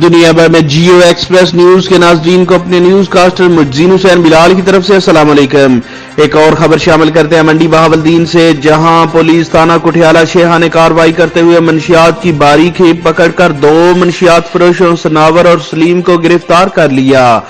دنیا بھر میں جیو ایکسپریس نیوز کے ناظرین کو اپنے نیوز کاسٹر مجزین حسین بلال کی طرف سے السلام علیکم۔ ایک اور خبر شامل کرتے ہیں منڈی بہاولدین سے، جہاں پولیس تھانہ کٹھیالہ شیخاں نے کارروائی کرتے ہوئے منشیات کی بھاری کھیپ پکڑ کر 2 منشیات فروشوں ثناور اور سلیم کو گرفتار کر لیا۔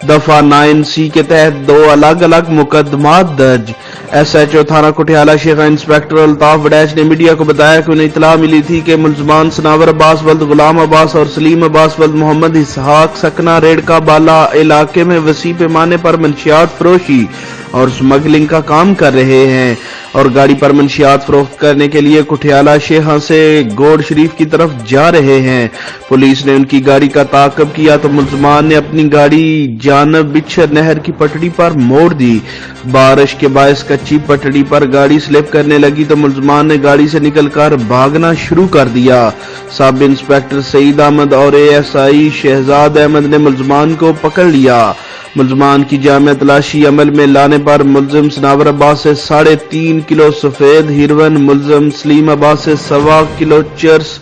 دفعہ 9C کے تحت 2 الگ الگ مقدمات درج۔ SHO تھانہ کٹھیالہ شیخاں انسپکٹر الطاف وڑائچ نے میڈیا کو بتایا کہ انہیں اطلاع ملی تھی کہ ملزمان ثناور عباس ولد غلام عباس اور سلیم عباس ولد محمد اسحاق سکنہ ریڑکا بالا علاقے میں وسیع پیمانے پر منشیات فروشی اور سمگلنگ کا کام کر رہے ہیں اور گاڑی پر منشیات فروخت کرنے کے لیے کٹھیالہ شیخاں سے گوڑ شریف کی طرف جا رہے ہیں۔ پولیس نے ان کی گاڑی کا تعاقب کیا تو ملزمان نے اپنی گاڑی جانب بچھر نہر کی پٹڑی پر موڑ دی۔ بارش کے باعث کچی پٹڑی پر گاڑی سلپ کرنے لگی تو ملزمان نے گاڑی سے نکل کر بھاگنا شروع کر دیا۔ سب انسپکٹر سعید احمد اور ASI شہزاد احمد نے ملزمان کو پکڑ لیا۔ ملزمان کی جامع تلاشی عمل میں لانے پر ملزم ثناور عباس سے 3.5 کلو سفید ہیروئن، ملزم سلیم عباس سے 1.25 کلو چرس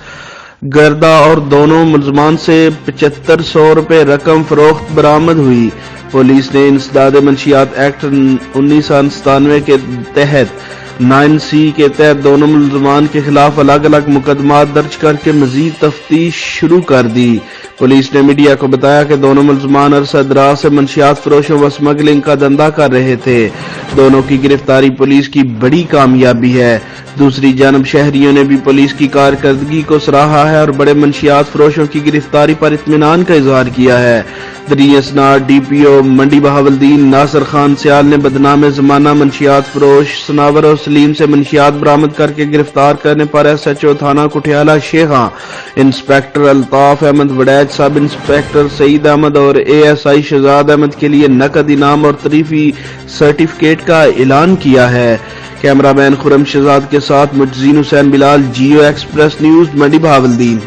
گردہ اور دونوں ملزمان سے 7500 روپے رقم فروخت برآمد ہوئی۔ پولیس نے انسداد منشیات ایکٹ 1997 کے تحت 9C کے تحت دونوں ملزمان کے خلاف الگ الگ مقدمات درج کر کے مزید تفتیش شروع کر دی۔ پولیس نے میڈیا کو بتایا کہ دونوں ملزمان عرصہ دراز سے منشیات فروشوں و سمگلنگ کا دھندا کر رہے تھے۔ دونوں کی گرفتاری پولیس کی بڑی کامیابی ہے۔ دوسری جانب شہریوں نے بھی پولیس کی کارکردگی کو سراہا ہے اور بڑے منشیات فروشوں کی گرفتاری پر اطمینان کا اظہار کیا ہے۔ اسناد DPO منڈی بہاولدین ناصر خان سیال نے بدنام زمانہ منشیات فروش ثناور اور سلیم سے منشیات برآمد کر کے گرفتار کرنے پر SHO تھانہ Kathiala Shaikhan inspector Altaf Ahmed Waraich, sub inspector Saeed Ahmed اور ASI شہزاد احمد کے لیے نقد انعام اور ترفیعی سرٹیفکیٹ کا اعلان کیا ہے۔ کیمرہ مین خرم شہزاد کے ساتھ مجزین حسین بلال، جیو ایکسپریس نیوز، منڈی بہاولدین۔